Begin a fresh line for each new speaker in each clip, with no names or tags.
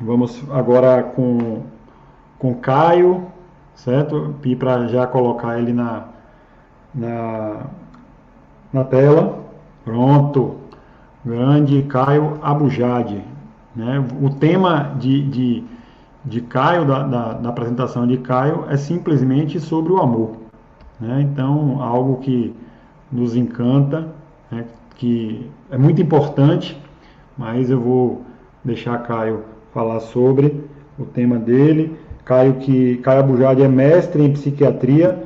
Vamos agora com Caio, certo? E para já colocar ele na, na tela. Pronto. Grande Caio Abujade. Né? O tema de Caio, da apresentação de Caio, é simplesmente sobre o amor. Né? Então, algo que nos encanta, né? Que é muito importante, mas eu vou deixar Caio falar sobre o tema dele. Caio Abujade é mestre em psiquiatria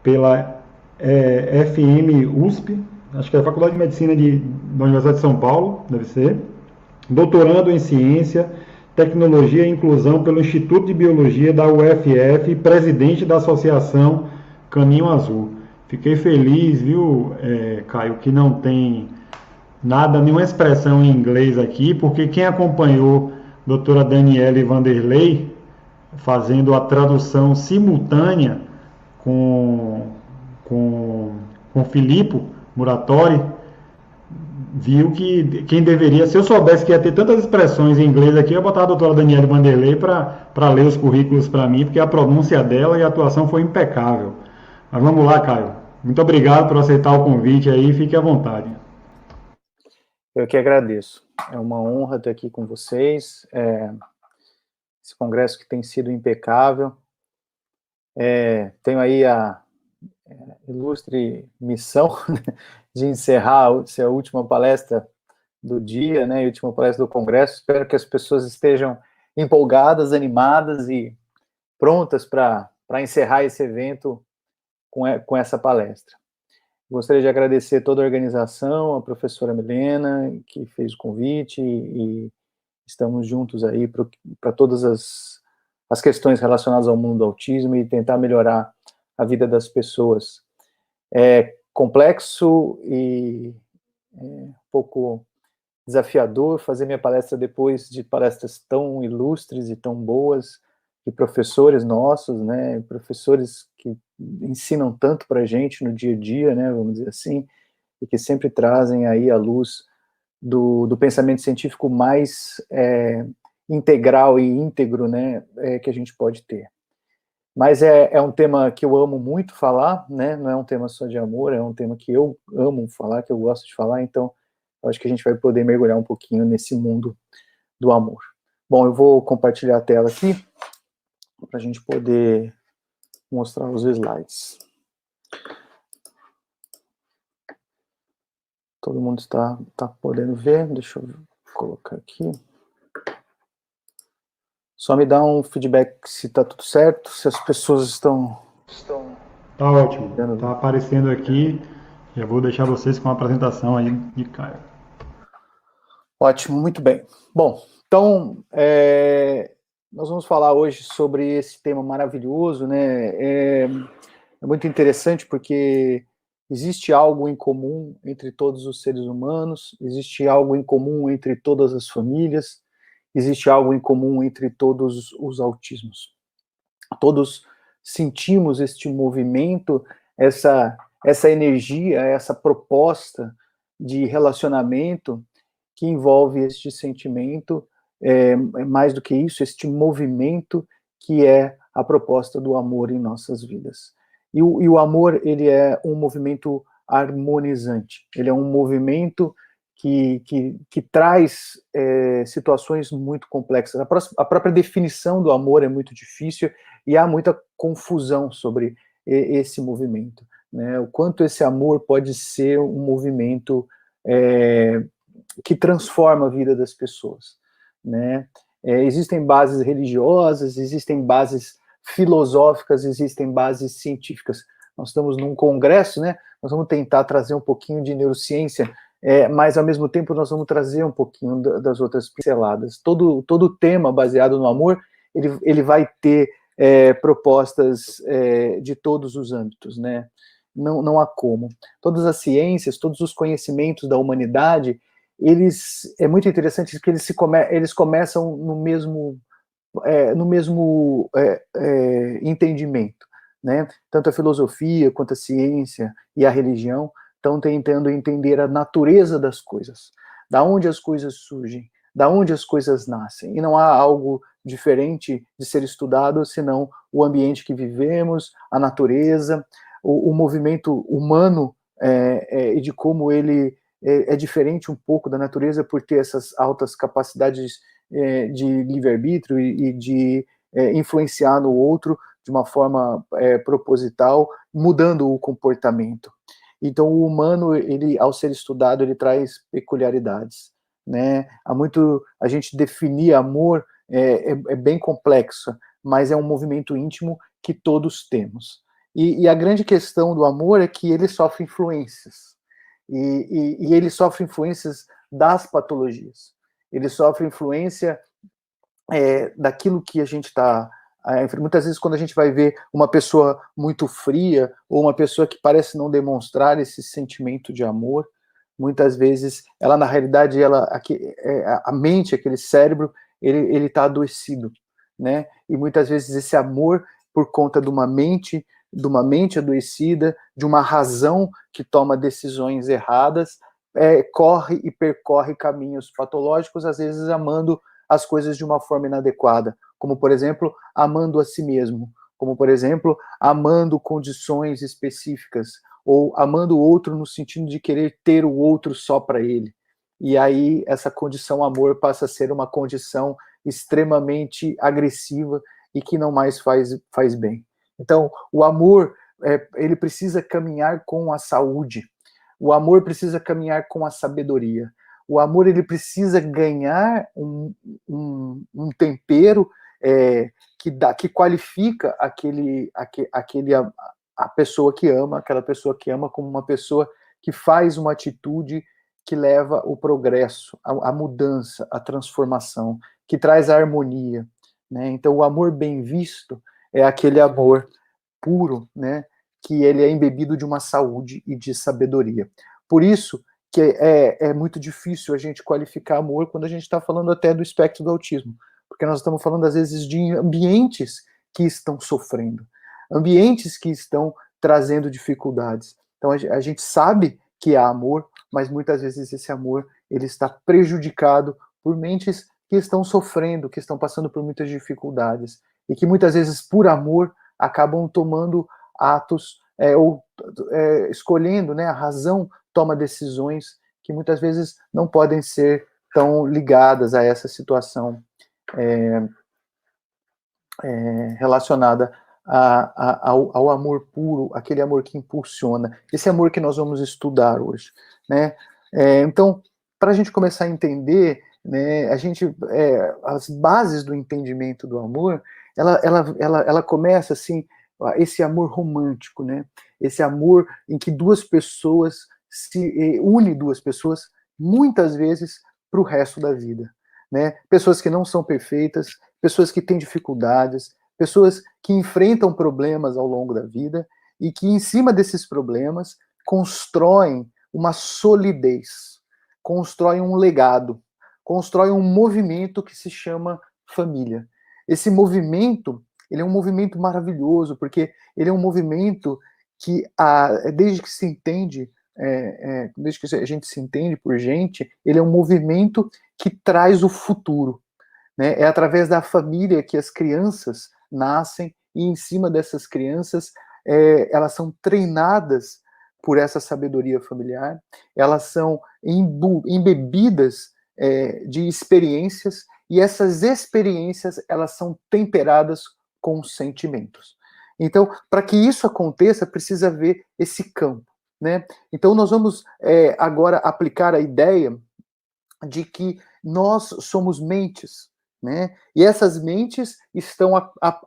pela FM USP, acho que é a Faculdade de Medicina da Universidade de São Paulo, deve ser. Doutorando em ciência, tecnologia e inclusão pelo Instituto de Biologia da UFF e presidente da Associação Caminho Azul. Fiquei feliz, viu, Caio, que não tem nada, nenhuma expressão em inglês aqui, porque quem acompanhou a doutora Daniele Vanderlei fazendo a tradução simultânea com, com, com Filippo Muratori, viu que quem deveria, se eu soubesse que ia ter tantas expressões em inglês aqui, eu ia botar a doutora Daniele Vanderlei para ler os currículos para mim, porque a pronúncia dela e a atuação foi impecável. Mas vamos lá, Caio. Muito obrigado por aceitar o convite aí, fique à vontade.
Eu que agradeço. É uma honra estar aqui com vocês. Esse congresso que tem sido impecável. Tenho aí a ilustre missão de encerrar a última palestra do dia, né, a última palestra do congresso. Espero que as pessoas estejam empolgadas, animadas e prontas para encerrar esse evento com essa palestra. Gostaria de agradecer toda a organização, a professora Milena, que fez o convite, e estamos juntos aí para todas as questões relacionadas ao mundo do autismo e tentar melhorar a vida das pessoas. É complexo e um pouco desafiador fazer minha palestra depois de palestras tão ilustres e tão boas, de professores nossos, né, professores que ensinam tanto para a gente no dia a dia, né, vamos dizer assim, e que sempre trazem aí a luz do pensamento científico mais integral e íntegro, né, que a gente pode ter. Mas é um tema que eu amo muito falar, né, não é um tema só de amor, é um tema que eu amo falar, que eu gosto de falar, então eu acho que a gente vai poder mergulhar um pouquinho nesse mundo do amor. Bom, eu vou compartilhar a tela aqui, para a gente poder mostrar os slides. Todo mundo está podendo ver? Deixa eu colocar aqui. Só me dá um feedback se está tudo certo, se as pessoas estão...
Tá ótimo, tá aparecendo aqui. Já vou deixar vocês com a apresentação aí de Caio.
Ótimo, muito bem. Bom, então, nós vamos falar hoje sobre esse tema maravilhoso, né? É muito interessante porque existe algo em comum entre todos os seres humanos, existe algo em comum entre todas as famílias, existe algo em comum entre todos os autismos. Todos sentimos este movimento, essa energia, essa proposta de relacionamento que envolve este sentimento, mais do que isso, este movimento que é a proposta do amor em nossas vidas. E o amor, ele é um movimento harmonizante, ele é um movimento que traz situações muito complexas. A própria definição do amor é muito difícil e há muita confusão sobre esse movimento, né? O quanto esse amor pode ser um movimento que transforma a vida das pessoas, né? Existem bases religiosas, existem bases filosóficas, existem bases científicas. Nós estamos num congresso, né? Nós vamos tentar trazer um pouquinho de neurociência, mas ao mesmo tempo nós vamos trazer um pouquinho das outras pinceladas. Todo tema baseado no amor, ele vai ter propostas de todos os âmbitos, né? Não há como. Todas as ciências, todos os conhecimentos da humanidade, é muito interessante que eles começam no mesmo entendimento, né? Tanto a filosofia quanto a ciência e a religião estão tentando entender a natureza das coisas, da onde as coisas surgem, da onde as coisas nascem. E não há algo diferente de ser estudado, senão o ambiente que vivemos, a natureza, o movimento humano, e de como ele é diferente um pouco da natureza por ter essas altas capacidades de livre-arbítrio e de influenciar no outro de uma forma proposital, mudando o comportamento. Então, o humano, ele, ao ser estudado, ele traz peculiaridades, né? A gente definir amor é bem complexo, mas é um movimento íntimo que todos temos. E a grande questão do amor é que ele sofre influências. E ele sofre influências das patologias. Ele sofre influência daquilo que a gente está... muitas vezes, quando a gente vai ver uma pessoa muito fria, ou uma pessoa que parece não demonstrar esse sentimento de amor, muitas vezes, ela, na realidade, a mente, aquele cérebro, ele está adoecido, né? E muitas vezes esse amor, por conta de uma mente adoecida, de uma razão que toma decisões erradas, corre e percorre caminhos patológicos, às vezes amando as coisas de uma forma inadequada, como, por exemplo, amando a si mesmo, como, por exemplo, amando condições específicas, ou amando o outro no sentido de querer ter o outro só para ele. E aí essa condição amor passa a ser uma condição extremamente agressiva e que não mais faz bem. Então, o amor, ele precisa caminhar com a saúde. O amor precisa caminhar com a sabedoria. O amor, ele precisa ganhar um tempero que qualifica a pessoa que ama, aquela pessoa que ama, como uma pessoa que faz uma atitude que leva o progresso, a mudança, a transformação, que traz a harmonia, né? Então, o amor bem visto é aquele amor puro, né? Que ele é embebido de uma saúde e de sabedoria. Por isso que é muito difícil a gente qualificar amor quando a gente está falando até do espectro do autismo, porque nós estamos falando, às vezes, de ambientes que estão sofrendo, ambientes que estão trazendo dificuldades. Então, a gente sabe que há amor, mas muitas vezes esse amor ele está prejudicado por mentes que estão sofrendo, que estão passando por muitas dificuldades, e que muitas vezes, por amor, acabam tomando atos, escolhendo, né, a razão toma decisões que muitas vezes não podem ser tão ligadas a essa situação relacionada ao amor puro, aquele amor que impulsiona, esse amor que nós vamos estudar hoje, né? Então, para a gente começar a entender, né, as bases do entendimento do amor, ela começa assim, esse amor romântico, né? Esse amor em que duas pessoas une duas pessoas, muitas vezes para o resto da vida, né? Pessoas que não são perfeitas, pessoas que têm dificuldades, pessoas que enfrentam problemas ao longo da vida e que, em cima desses problemas, constroem uma solidez, constroem um legado, constroem um movimento que se chama família. Esse movimento, ele é um movimento maravilhoso, porque ele é um movimento que, desde que se entende, desde que a gente se entende por gente, ele é um movimento que traz o futuro, né? É através da família que as crianças nascem e, em cima dessas crianças, elas são treinadas por essa sabedoria familiar, elas são embebidas de experiências, e essas experiências elas são temperadas com sentimentos. Então, para que isso aconteça, precisa haver esse campo, né? Então, nós vamos agora aplicar a ideia de que nós somos mentes, né? E essas mentes estão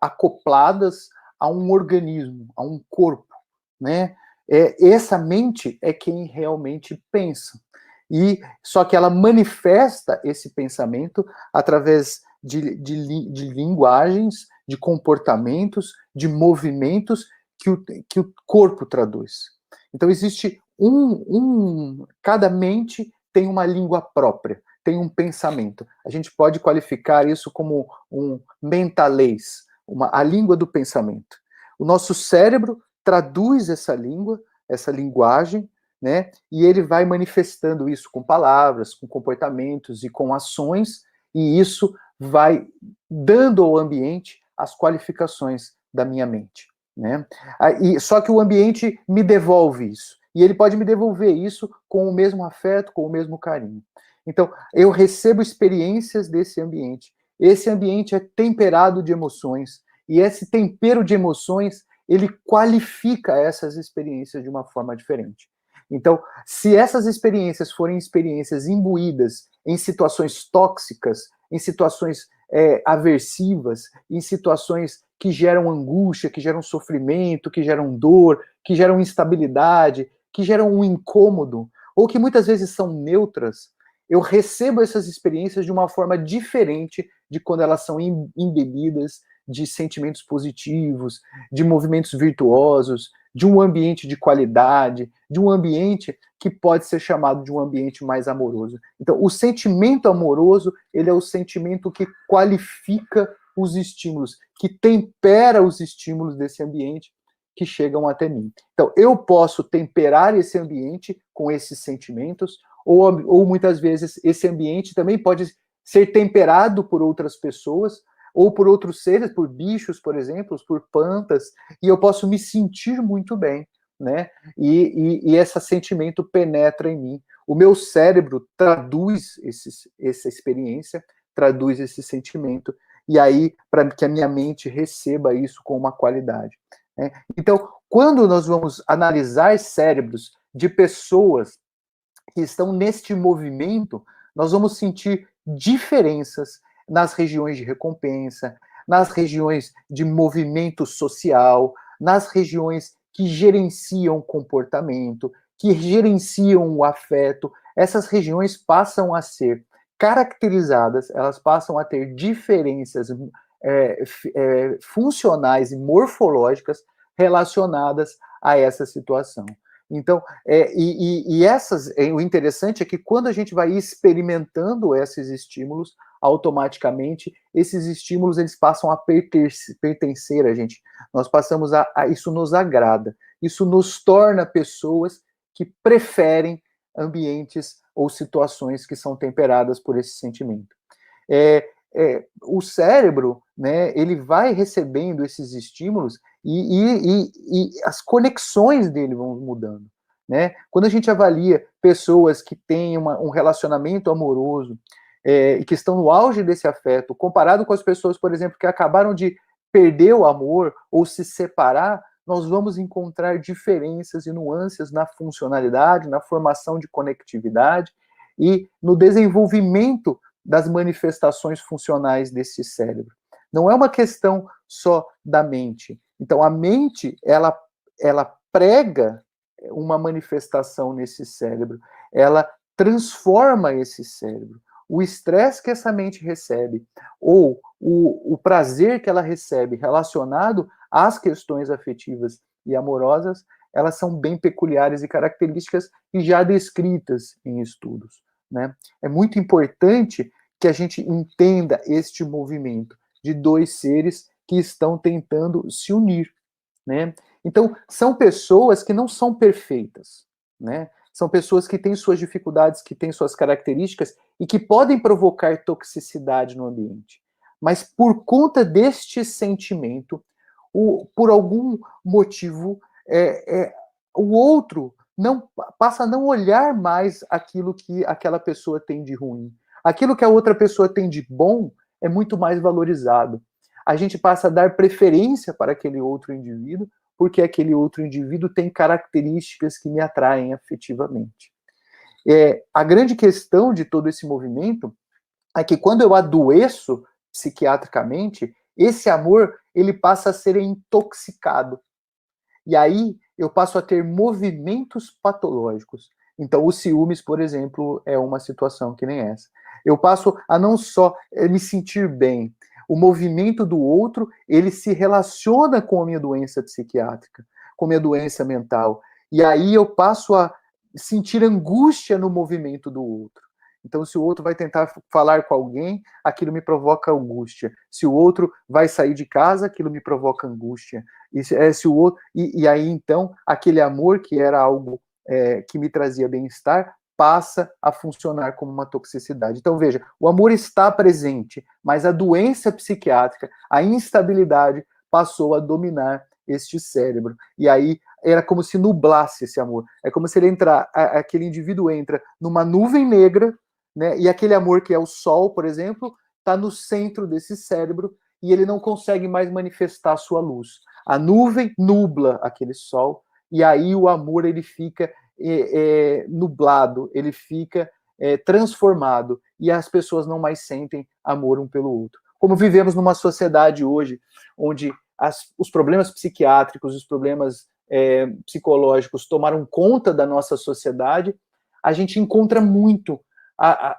acopladas a um organismo, a um corpo, né? Essa mente é quem realmente pensa. E só que ela manifesta esse pensamento através de linguagens, de comportamentos, de movimentos que o corpo traduz. Então existe cada mente tem uma língua própria, tem um pensamento. A gente pode qualificar isso como um mentalês, a língua do pensamento. O nosso cérebro traduz essa língua, essa linguagem, né? E ele vai manifestando isso com palavras, com comportamentos e com ações E isso vai dando ao ambiente as qualificações da minha mente, né? Só que o ambiente me devolve isso. E ele pode me devolver isso com o mesmo afeto, com o mesmo carinho. Então, eu recebo experiências desse ambiente. Esse ambiente é temperado de emoções. E esse tempero de emoções, ele qualifica essas experiências de uma forma diferente. Então, se essas experiências forem experiências imbuídas em situações tóxicas, em situações aversivas, em situações que geram angústia, que geram sofrimento, que geram dor, que geram instabilidade, que geram um incômodo, ou que muitas vezes são neutras, eu recebo essas experiências de uma forma diferente de quando elas são embebidas de sentimentos positivos, de movimentos virtuosos, de um ambiente de qualidade, de um ambiente que pode ser chamado de um ambiente mais amoroso. Então, o sentimento amoroso, ele é o sentimento que qualifica os estímulos, que tempera os estímulos desse ambiente que chegam até mim. Então, eu posso temperar esse ambiente com esses sentimentos, ou muitas vezes esse ambiente também pode ser temperado por outras pessoas, ou por outros seres, por bichos, por exemplo, por plantas, e eu posso me sentir muito bem, né? E esse sentimento penetra em mim. O meu cérebro traduz essa experiência, traduz esse sentimento, e aí, para que a minha mente receba isso com uma qualidade, né? Então, quando nós vamos analisar cérebros de pessoas que estão neste movimento, nós vamos sentir diferenças nas regiões de recompensa, nas regiões de movimento social, nas regiões que gerenciam o comportamento, que gerenciam o afeto. Essas regiões passam a ser caracterizadas, elas passam a ter diferenças funcionais e morfológicas relacionadas a essa situação. Então, o interessante é que quando a gente vai experimentando esses estímulos, automaticamente esses estímulos eles passam a pertencer a gente. Nós passamos isso nos agrada, isso nos torna pessoas que preferem ambientes ou situações que são temperadas por esse sentimento. O cérebro, né, ele vai recebendo esses estímulos e as conexões dele vão mudando, né? Quando a gente avalia pessoas que têm um relacionamento amoroso e que estão no auge desse afeto, comparado com as pessoas, por exemplo, que acabaram de perder o amor ou se separar, nós vamos encontrar diferenças e nuances na funcionalidade, na formação de conectividade e no desenvolvimento das manifestações funcionais desse cérebro. Não é uma questão só da mente. Então, a mente, ela prega uma manifestação nesse cérebro, ela transforma esse cérebro. O estresse que essa mente recebe, ou o prazer que ela recebe relacionado às questões afetivas e amorosas, elas são bem peculiares e características e já descritas em estudos, né? É muito importante que a gente entenda este movimento de dois seres que estão tentando se unir, né? Então, são pessoas que não são perfeitas, né? São pessoas que têm suas dificuldades, que têm suas características e que podem provocar toxicidade no ambiente. Mas por conta deste sentimento, por algum motivo, o outro passa a não olhar mais aquilo que aquela pessoa tem de ruim. Aquilo que a outra pessoa tem de bom é muito mais valorizado. A gente passa a dar preferência para aquele outro indivíduo, porque aquele outro indivíduo tem características que me atraem afetivamente. A grande questão de todo esse movimento é que quando eu adoeço psiquiatricamente, esse amor ele passa a ser intoxicado. E aí eu passo a ter movimentos patológicos. Então, o ciúmes, por exemplo, é uma situação que nem essa. Eu passo a não só me sentir bem, o movimento do outro, ele se relaciona com a minha doença psiquiátrica, com a minha doença mental. E aí eu passo a sentir angústia no movimento do outro. Então, se o outro vai tentar falar com alguém, aquilo me provoca angústia. Se o outro vai sair de casa, aquilo me provoca angústia. E aí, então, aquele amor que era algo que me trazia bem-estar, passa a funcionar como uma toxicidade. Então, veja, o amor está presente, mas a doença psiquiátrica, a instabilidade, passou a dominar este cérebro. E aí era como se nublasse esse amor. É como se ele aquele indivíduo entra numa nuvem negra, né? E aquele amor que é o sol, por exemplo, está no centro desse cérebro e ele não consegue mais manifestar a sua luz. A nuvem nubla aquele sol e aí o amor ele fica nublado, ele fica transformado e as pessoas não mais sentem amor um pelo outro. Como vivemos numa sociedade hoje, onde os problemas psiquiátricos, os problemas psicológicos tomaram conta da nossa sociedade, a gente encontra muito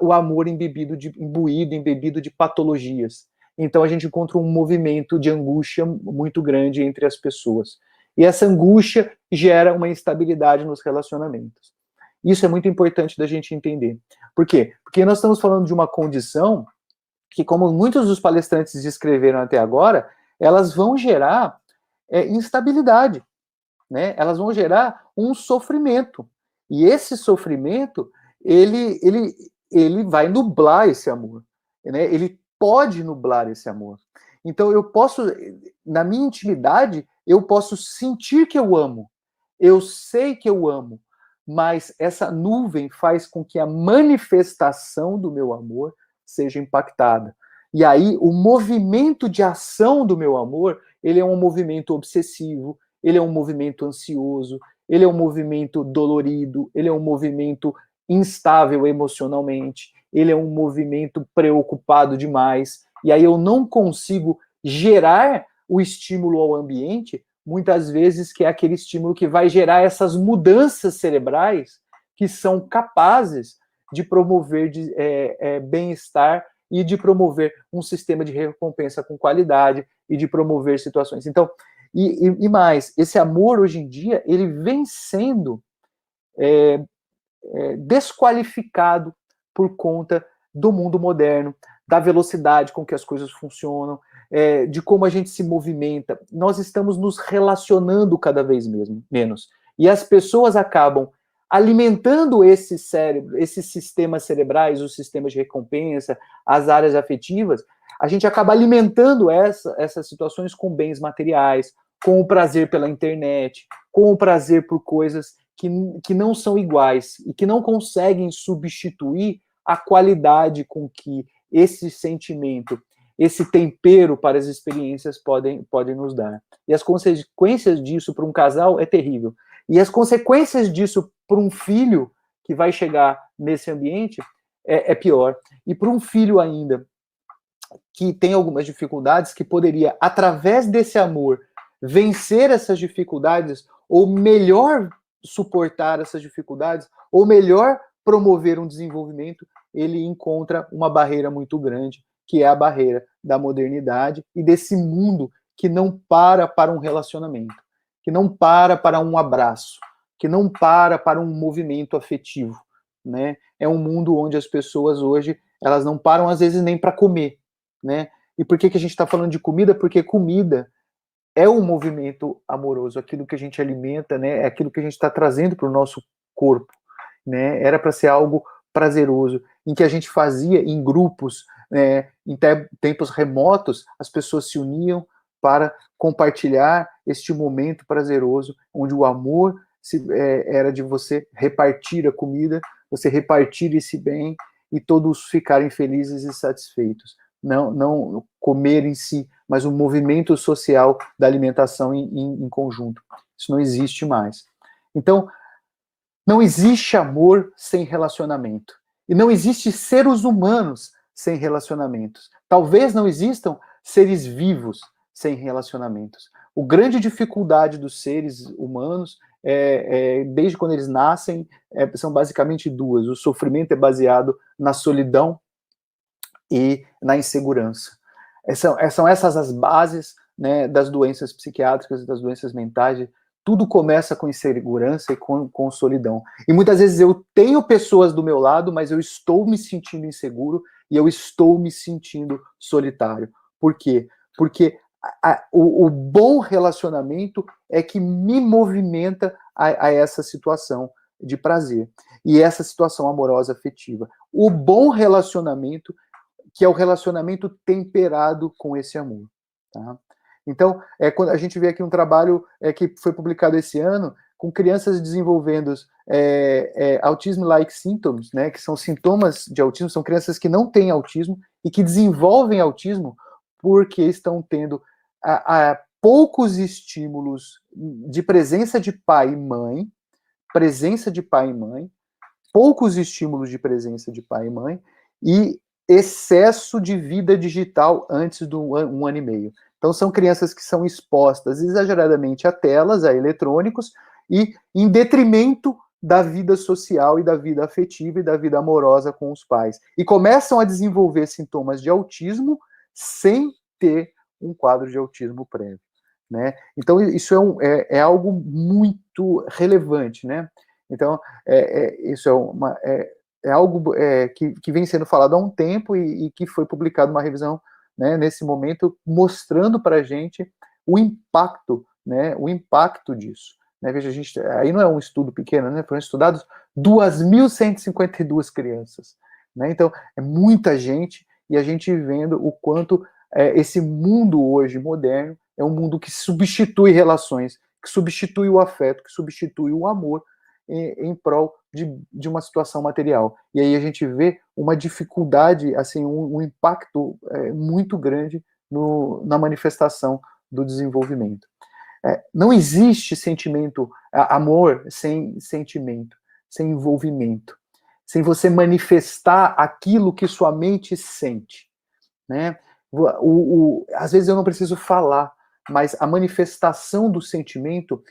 o amor embebido de patologias. Então a gente encontra um movimento de angústia muito grande entre as pessoas. E essa angústia gera uma instabilidade nos relacionamentos. Isso é muito importante da gente entender. Por quê? Porque nós estamos falando de uma condição que, como muitos dos palestrantes descreveram até agora, elas vão gerar instabilidade, né? Elas vão gerar um sofrimento. E esse sofrimento, ele vai nublar esse amor, né? Ele pode nublar esse amor. Então, eu posso, na minha intimidade, eu posso sentir que eu amo, eu sei que eu amo, mas essa nuvem faz com que a manifestação do meu amor seja impactada. E aí, o movimento de ação do meu amor, ele é um movimento obsessivo, ele é um movimento ansioso, ele é um movimento dolorido, ele é um movimento instável emocionalmente, ele é um movimento preocupado demais, e aí eu não consigo gerar o estímulo ao ambiente, muitas vezes que é aquele estímulo que vai gerar essas mudanças cerebrais que são capazes de promover bem-estar e de promover um sistema de recompensa com qualidade e de promover situações. Então, e mais, esse amor hoje em dia, ele vem sendo desqualificado por conta do mundo moderno, da velocidade com que as coisas funcionam, de como a gente se movimenta. Nós estamos nos relacionando cada vez menos. E as pessoas acabam alimentando esse cérebro, esses sistemas cerebrais, os sistemas de recompensa, as áreas afetivas, a gente acaba alimentando essas situações com bens materiais, com o prazer pela internet, com o prazer por coisas que não são iguais e que não conseguem substituir a qualidade com que esse sentimento, esse tempero para as experiências podem nos dar. E as consequências disso para um casal é terrível. E as consequências disso para um filho que vai chegar nesse ambiente é pior. E para um filho ainda que tem algumas dificuldades, que poderia, através desse amor, vencer essas dificuldades, ou melhor suportar essas dificuldades, ou melhor promover um desenvolvimento, ele encontra uma barreira muito grande, que é a barreira da modernidade e desse mundo que não para um relacionamento, que não para um abraço, que não para um movimento afetivo, né? É um mundo onde as pessoas hoje, elas não param às vezes nem para comer, né? E por que a gente está falando de comida? Porque comida é um movimento amoroso, aquilo que a gente alimenta, né? É aquilo que a gente está trazendo para o nosso corpo, né? Era para ser algo prazeroso, em que a gente fazia em grupos, né? Em tempos remotos, as pessoas se uniam para compartilhar este momento prazeroso, onde o amor era de você repartir a comida, você repartir esse bem e todos ficarem felizes e satisfeitos. Não comer em si, mas o movimento social da alimentação em conjunto. Isso não existe mais. Então, não existe amor sem relacionamento. E não existe seres humanos sem relacionamentos. Talvez não existam seres vivos sem relacionamentos. A grande dificuldade dos seres humanos, desde quando eles nascem, são basicamente duas. O sofrimento é baseado na solidão e na insegurança. São essas as bases, né, das doenças psiquiátricas, das doenças mentais. Tudo começa com insegurança e com solidão. E muitas vezes eu tenho pessoas do meu lado, mas eu estou me sentindo inseguro e eu estou me sentindo solitário. Por quê? Porque o bom relacionamento é que me movimenta a essa situação. de prazer. E essa situação amorosa afetiva. O bom relacionamento, que é o relacionamento temperado com esse amor. Tá? Então, quando a gente vê aqui um trabalho que foi publicado esse ano, com crianças desenvolvendo autism-like symptoms, né, que são sintomas de autismo, são crianças que não têm autismo e que desenvolvem autismo porque estão tendo poucos estímulos de presença de pai e mãe, poucos estímulos de presença de pai e mãe, e excesso de vida digital antes do 1 ano e meio. Então, são crianças que são expostas exageradamente a telas, a eletrônicos, e em detrimento da vida social e da vida afetiva e da vida amorosa com os pais. E começam a desenvolver sintomas de autismo sem ter um quadro de autismo prévio. Né? Então, isso é algo muito relevante. Né? Então, isso é algo que vem sendo falado há um tempo e que foi publicado uma revisão, né, nesse momento, mostrando para a gente o impacto, né, disso. Né? Veja, aí não é um estudo pequeno, né? Foram estudados 2.152 crianças. Né? Então, é muita gente, e a gente vendo o quanto esse mundo hoje moderno é um mundo que substitui relações, que substitui o afeto, que substitui o amor em prol de uma situação material. E aí a gente vê uma dificuldade, assim, um impacto muito grande na manifestação do desenvolvimento. Não existe sentimento, amor sem sentimento, sem envolvimento, sem você manifestar aquilo que sua mente sente. Né? Às vezes eu não preciso falar, mas a manifestação do sentimento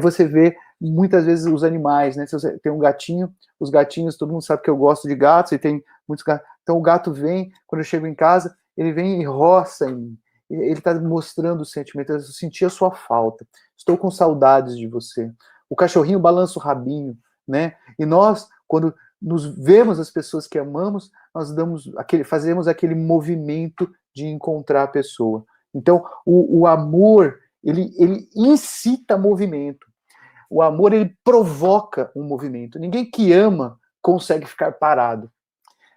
você vê muitas vezes os animais, né? Se você tem um gatinho, os gatinhos, todo mundo sabe que eu gosto de gatos, e tem muitos gatos. Então o gato vem, quando eu chego em casa, ele vem e roça em mim. Ele está mostrando o sentimento, eu senti a sua falta, estou com saudades de você. O cachorrinho balança o rabinho, né? E nós, quando nos vemos as pessoas que amamos, nós fazemos aquele movimento de encontrar a pessoa. Então, o amor, ele incita movimento. O amor, ele provoca um movimento. Ninguém que ama consegue ficar parado.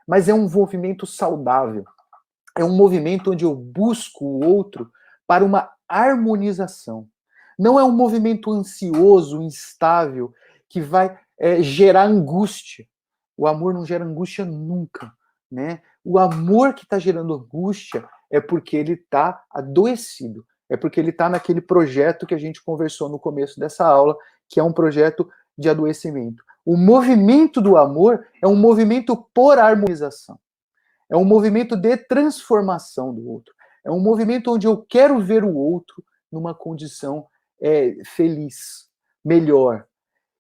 Mas é um movimento saudável. É um movimento onde eu busco o outro para uma harmonização. Não é um movimento ansioso, instável, que vai gerar angústia. O amor não gera angústia nunca. Né? O amor que está gerando angústia é porque ele está adoecido. É porque ele está naquele projeto que a gente conversou no começo dessa aula, que é um projeto de adoecimento. O movimento do amor é um movimento por harmonização. É um movimento de transformação do outro. É um movimento onde eu quero ver o outro numa condição feliz, melhor.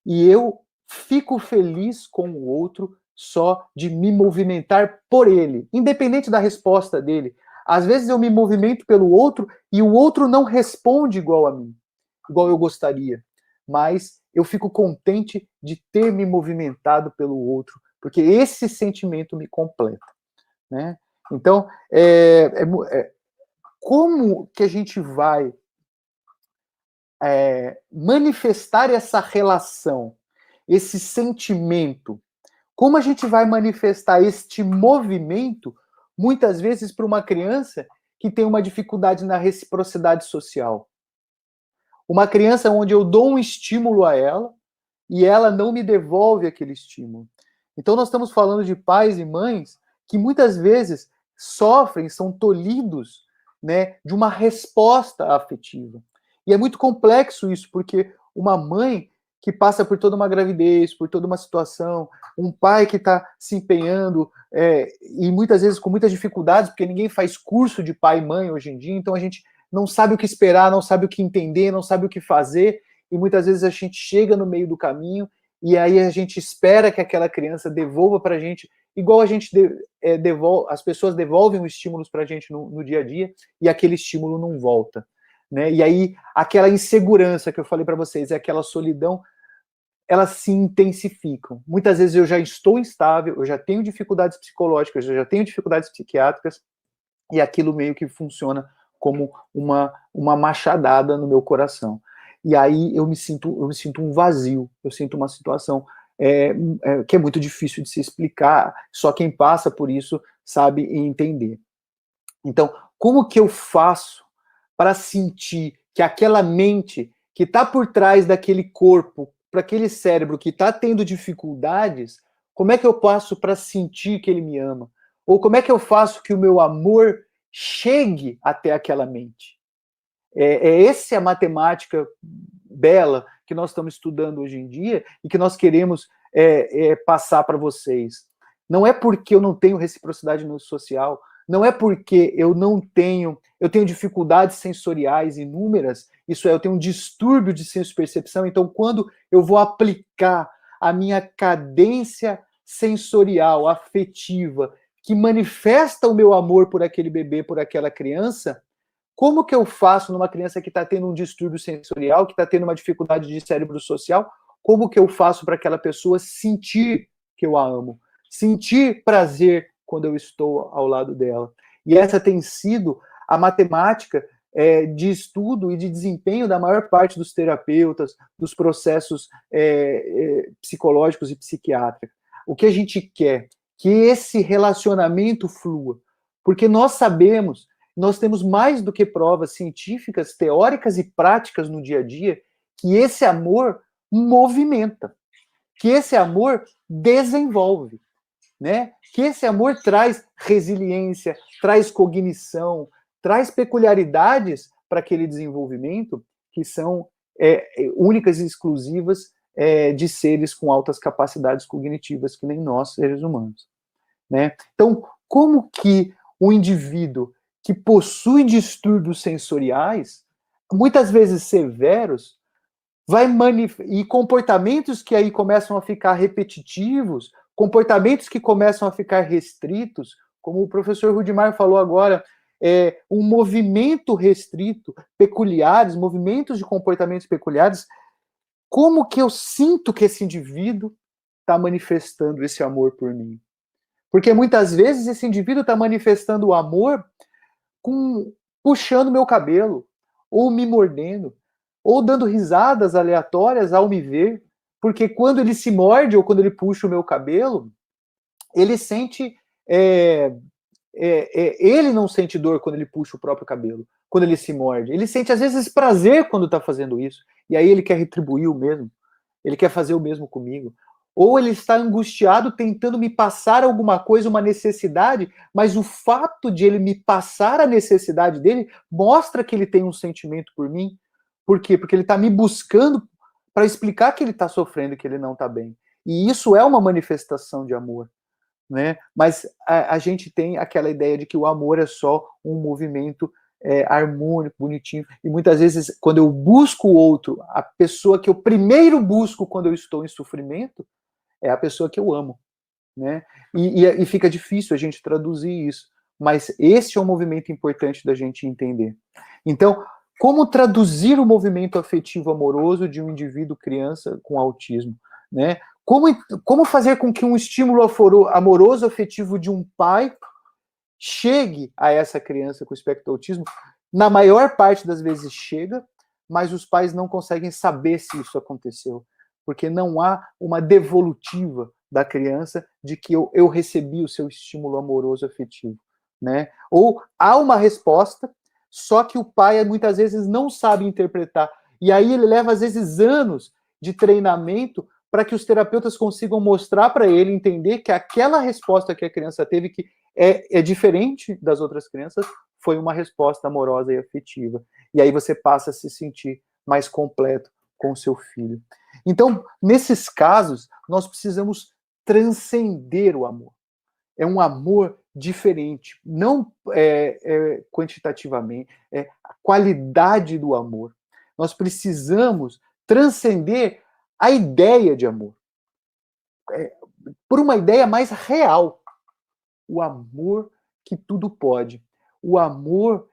E eu fico feliz com o outro só de me movimentar por ele, independente da resposta dele. Às vezes eu me movimento pelo outro e o outro não responde igual a mim, igual eu gostaria. Mas eu fico contente de ter me movimentado pelo outro, porque esse sentimento me completa. Né? Então, como que a gente vai manifestar essa relação, esse sentimento? Como a gente vai manifestar este movimento, muitas vezes, para uma criança que tem uma dificuldade na reciprocidade social? Uma criança onde eu dou um estímulo a ela e ela não me devolve aquele estímulo. Então, nós estamos falando de pais e mães que muitas vezes sofrem, são tolhidos, né, de uma resposta afetiva. E é muito complexo isso, porque uma mãe que passa por toda uma gravidez, por toda uma situação, um pai que está se empenhando, e muitas vezes com muitas dificuldades, porque ninguém faz curso de pai e mãe hoje em dia, então a gente não sabe o que esperar, não sabe o que entender, não sabe o que fazer, e muitas vezes a gente chega no meio do caminho, e aí a gente espera que aquela criança devolva para a gente, igual a gente devolve, as pessoas devolvem os estímulos para a gente no dia a dia, e aquele estímulo não volta. Né? E aí, aquela insegurança que eu falei para vocês, aquela solidão, elas se intensificam. Muitas vezes eu já estou instável, eu já tenho dificuldades psicológicas, eu já tenho dificuldades psiquiátricas, e aquilo meio que funciona como uma machadada no meu coração. E aí eu me sinto um vazio, eu sinto uma situação que é muito difícil de se explicar, só quem passa por isso sabe e entender. Então, como que eu faço para sentir que aquela mente que está por trás daquele corpo, para aquele cérebro que está tendo dificuldades, como é que eu faço para sentir que ele me ama? Ou como é que eu faço que o meu amor chegue até aquela mente? Essa a matemática bela que nós estamos estudando hoje em dia e que nós queremos passar para vocês. Não é porque eu não tenho reciprocidade no social, não é porque eu tenho dificuldades sensoriais inúmeras, isso é, eu tenho um distúrbio de senso-percepção, então quando eu vou aplicar a minha cadência sensorial, afetiva, que manifesta o meu amor por aquele bebê, por aquela criança, como que eu faço numa criança que está tendo um distúrbio sensorial, que está tendo uma dificuldade de cérebro social, como que eu faço para aquela pessoa sentir que eu a amo? Sentir prazer quando eu estou ao lado dela. E essa tem sido a matemática de estudo e de desempenho da maior parte dos terapeutas, dos processos psicológicos e psiquiátricos. O que a gente quer? Que esse relacionamento flua. Porque nós sabemos, nós temos mais do que provas científicas, teóricas e práticas no dia a dia, que esse amor movimenta, que esse amor desenvolve, né? Que esse amor traz resiliência, traz cognição, traz peculiaridades para aquele desenvolvimento que são únicas e exclusivas de seres com altas capacidades cognitivas, que nem nós, seres humanos, né? Então, como que o indivíduo que possui distúrbios sensoriais, muitas vezes severos, e comportamentos que aí começam a ficar repetitivos, comportamentos que começam a ficar restritos, como o professor Rudimar falou agora, um movimento restrito, peculiares, movimentos de comportamentos peculiares, como que eu sinto que esse indivíduo está manifestando esse amor por mim? Porque muitas vezes esse indivíduo está manifestando o amor puxando meu cabelo, ou me mordendo, ou dando risadas aleatórias ao me ver, porque quando ele se morde ou quando ele puxa o meu cabelo, ele sente. Ele não sente dor quando ele puxa o próprio cabelo, quando ele se morde. Ele sente, às vezes, prazer quando está fazendo isso. E aí ele quer retribuir o mesmo. Ele quer fazer o mesmo comigo. Ou ele está angustiado tentando me passar alguma coisa, uma necessidade, mas o fato de ele me passar a necessidade dele mostra que ele tem um sentimento por mim. Por quê? Porque ele está me buscando para explicar que ele está sofrendo e que ele não está bem. E isso é uma manifestação de amor, né? Mas a gente tem aquela ideia de que o amor é só um movimento harmônico, bonitinho, e muitas vezes, quando eu busco o outro, a pessoa que eu primeiro busco quando eu estou em sofrimento, é a pessoa que eu amo, né? E fica difícil a gente traduzir isso, mas esse é um movimento importante da gente entender. Então, como traduzir o movimento afetivo amoroso de um indivíduo criança com autismo, né? Como fazer com que um estímulo amoroso afetivo de um pai chegue a essa criança com espectro autismo? Na maior parte das vezes chega, mas os pais não conseguem saber se isso aconteceu, porque não há uma devolutiva da criança de que eu recebi o seu estímulo amoroso afetivo, né? Ou há uma resposta, só que o pai muitas vezes não sabe interpretar, e aí ele leva às vezes anos de treinamento para que os terapeutas consigam mostrar para ele, entender que aquela resposta que a criança teve, que é diferente das outras crianças, foi uma resposta amorosa e afetiva. E aí você passa a se sentir mais completo com o seu filho. Então, nesses casos, nós precisamos transcender o amor. É um amor diferente, não quantitativamente, é a qualidade do amor. Nós precisamos transcender a ideia de amor, por uma ideia mais real. O amor que tudo pode. O amor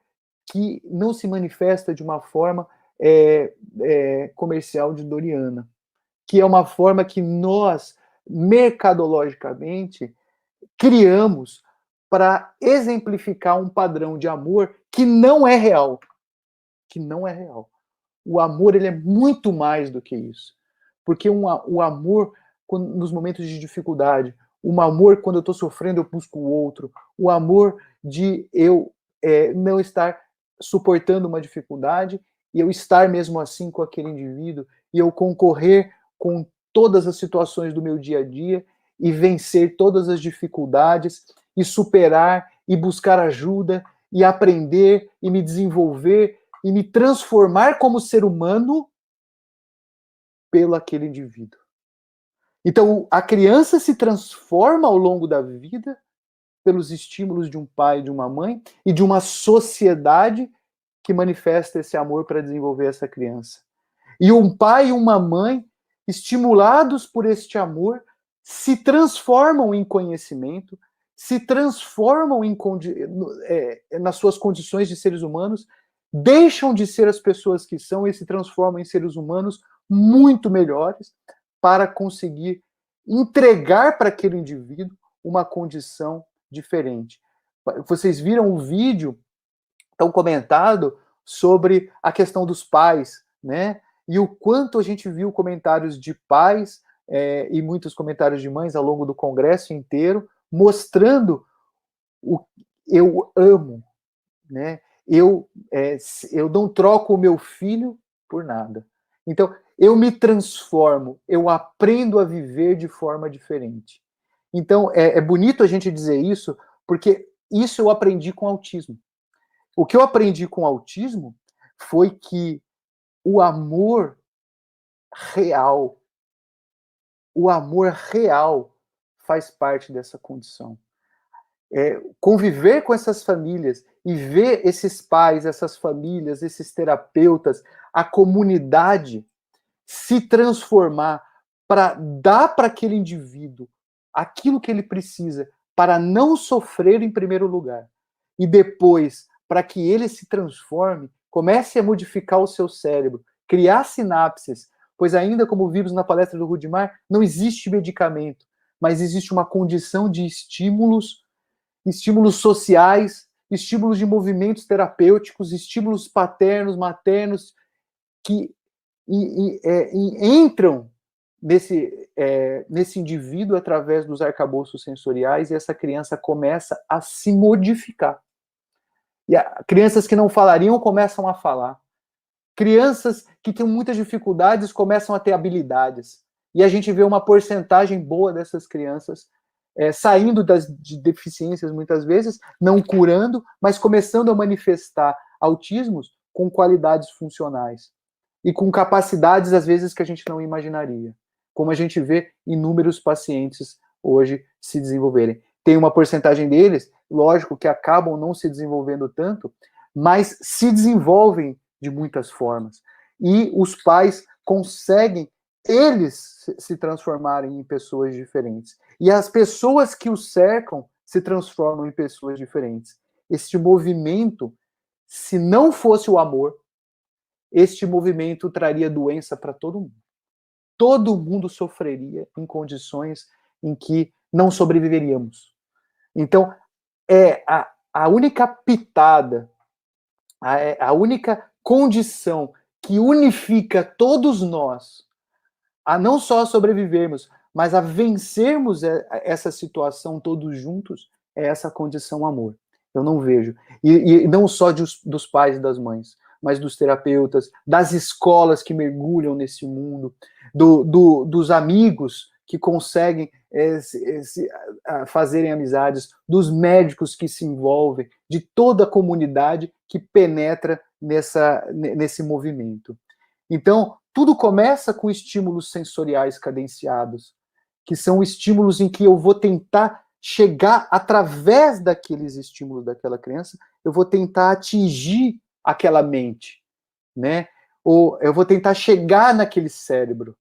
que não se manifesta de uma forma comercial de Doriana, que é uma forma que nós, mercadologicamente, criamos para exemplificar um padrão de amor que não é real. Que não é real. O amor, ele é muito mais do que isso. Porque o amor nos momentos de dificuldade, o amor quando eu estou sofrendo eu busco o outro, o amor de eu não estar suportando uma dificuldade e eu estar mesmo assim com aquele indivíduo e eu concorrer com todas as situações do meu dia a dia e vencer todas as dificuldades e superar e buscar ajuda e aprender e me desenvolver e me transformar como ser humano pelo aquele indivíduo. Então, a criança se transforma ao longo da vida pelos estímulos de um pai, de uma mãe e de uma sociedade que manifesta esse amor para desenvolver essa criança. E um pai e uma mãe, estimulados por este amor, se transformam em conhecimento, se transformam nas suas condições de seres humanos, deixam de ser as pessoas que são e se transformam em seres humanos muito melhores para conseguir entregar para aquele indivíduo uma condição diferente. Vocês viram o vídeo tão comentado sobre a questão dos pais, né? E o quanto a gente viu comentários de pais e muitos comentários de mães ao longo do congresso inteiro, mostrando o eu amo, né? Eu não troco o meu filho por nada. Então, eu me transformo, eu aprendo a viver de forma diferente. Então, é bonito a gente dizer isso, porque isso eu aprendi com autismo. O que eu aprendi com autismo foi que o amor real, o amor real faz parte dessa condição. Conviver com essas famílias e ver esses pais, essas famílias, esses terapeutas, a comunidade se transformar para dar para aquele indivíduo aquilo que ele precisa para não sofrer em primeiro lugar e depois para que ele se transforme, comece a modificar o seu cérebro, criar sinapses, pois ainda como vimos na palestra do Rudimar, não existe medicamento, mas existe uma condição de estímulos sociais, estímulos de movimentos terapêuticos, estímulos paternos, maternos, que entram nesse indivíduo através dos arcabouços sensoriais e essa criança começa a se modificar. E crianças que não falariam começam a falar. Crianças que têm muitas dificuldades começam a ter habilidades. E a gente vê uma porcentagem boa dessas crianças saindo de deficiências muitas vezes, não curando, mas começando a manifestar autismos com qualidades funcionais e com capacidades, às vezes, que a gente não imaginaria. Como a gente vê inúmeros pacientes hoje se desenvolverem. Tem uma porcentagem deles, lógico, que acabam não se desenvolvendo tanto, mas se desenvolvem de muitas formas. E os pais conseguem, eles, se transformarem em pessoas diferentes. E as pessoas que os cercam se transformam em pessoas diferentes. Este movimento, se não fosse o amor, este movimento traria doença para todo mundo. Todo mundo sofreria em condições em que não sobreviveríamos. Então, a única pitada, a única condição que unifica todos nós a não só sobrevivermos, mas a vencermos essa situação todos juntos, é essa condição amor. Eu não vejo. E não só dos pais e das mães, mas dos terapeutas, das escolas que mergulham nesse mundo, dos amigos que conseguem fazerem amizades, dos médicos que se envolvem, de toda a comunidade que penetra nesse movimento. Então, tudo começa com estímulos sensoriais cadenciados, que são estímulos em que eu vou tentar chegar através daqueles estímulos daquela criança, eu vou tentar atingir aquela mente, né? Ou eu vou tentar chegar naquele cérebro.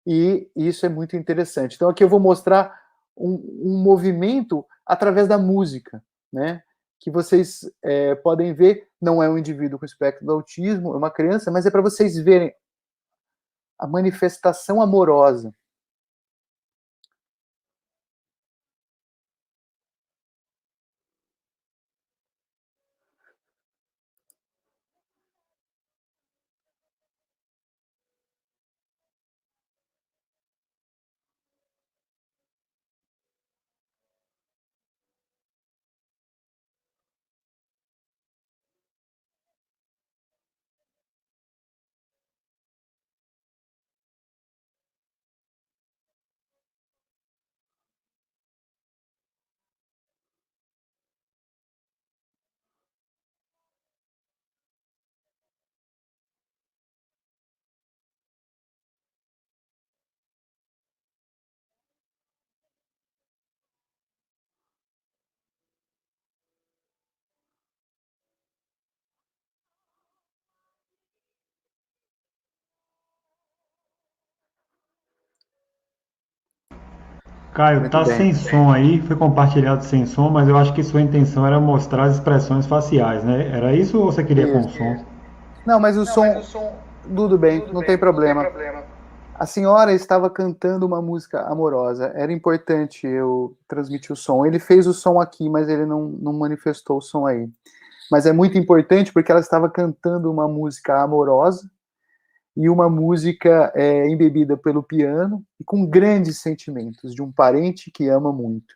E isso é muito interessante. Então, aqui eu vou mostrar um movimento através da música, né? Que vocês podem ver, não é um indivíduo com espectro do autismo, é uma criança, mas é para vocês verem a manifestação amorosa.
Caio,
Muito
tá
bem.
sem som aí, foi compartilhado sem som, mas eu acho que sua intenção era mostrar as expressões faciais, né? Era isso ou você queria com
Isso.
som?
Não, mas o som, tudo bem, não tem problema. A senhora estava cantando uma música amorosa. Era importante eu transmitir o som. Ele fez o som aqui, mas ele não manifestou o som aí. Mas é muito importante porque ela estava cantando uma música amorosa e uma música embebida pelo piano e com grandes sentimentos de um parente que ama muito.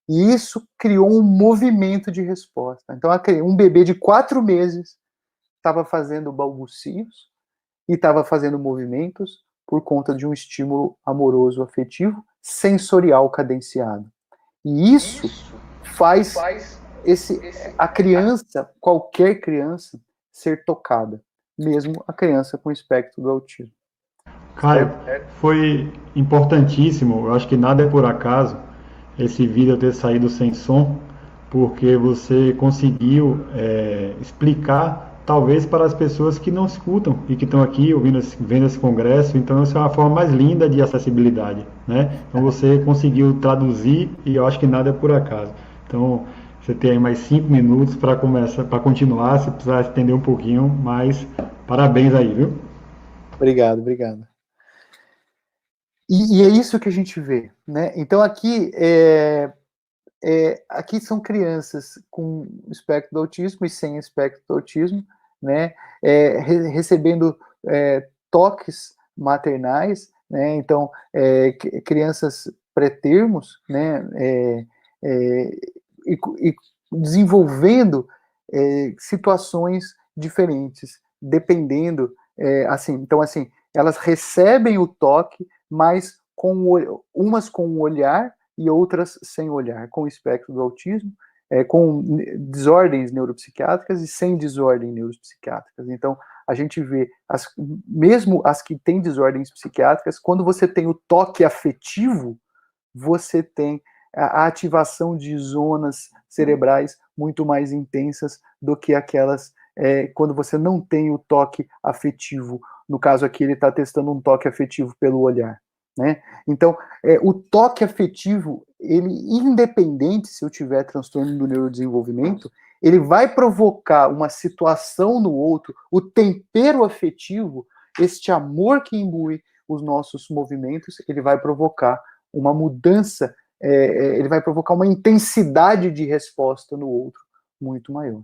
E isso criou um movimento de resposta. Então, um bebê de 4 meses estava fazendo balbucios e estava fazendo movimentos por conta de um estímulo amoroso, afetivo, sensorial cadenciado. E isso faz a criança, qualquer criança, ser tocada, mesmo a criança com espectro do autismo.
Caio,
Certo?
foi importantíssimo, eu acho que nada é por acaso esse vídeo ter saído sem som, porque você conseguiu explicar, talvez para as pessoas que não escutam e que estão aqui ouvindo vendo esse congresso, então essa é uma forma mais linda de acessibilidade, né? Então você conseguiu traduzir e eu acho que nada é por acaso. Então você tem aí mais 5 minutos para começar, para continuar, se precisar estender um pouquinho, mas parabéns aí, viu?
Obrigado, obrigado. E é isso que a gente vê, né? Então aqui são crianças com espectro do autismo e sem espectro do autismo, né? Recebendo toques maternais, né? Então crianças pré-termos, né? E desenvolvendo situações diferentes, dependendo, assim. Então, assim, elas recebem o toque, mas umas com o olhar e outras sem olhar, com o espectro do autismo, com desordens neuropsiquiátricas e sem desordem neuropsiquiátricas. Então, a gente vê, mesmo as que têm desordens psiquiátricas, quando você tem o toque afetivo, você tem a ativação de zonas cerebrais muito mais intensas do que aquelas quando você não tem o toque afetivo. No caso aqui, ele está testando um toque afetivo pelo olhar. Né? Então, o toque afetivo, ele, independente se eu tiver transtorno do neurodesenvolvimento, ele vai provocar uma situação no outro, o tempero afetivo, este amor que imbui os nossos movimentos, ele vai provocar uma mudança, ele vai provocar uma intensidade de resposta no outro muito maior.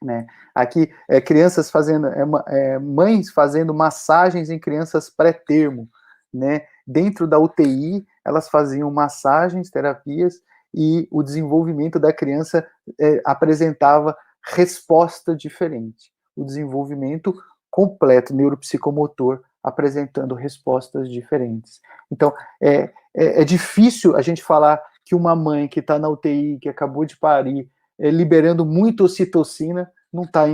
Né? Aqui, crianças fazendo, mães fazendo massagens em crianças pré-termo, né? Dentro da UTI, elas faziam massagens, terapias, e o desenvolvimento da criança apresentava resposta diferente. O desenvolvimento completo, neuropsicomotor, apresentando respostas diferentes. Então, é difícil a gente falar que uma mãe que está na UTI, que acabou de parir, liberando muito ocitocina, não está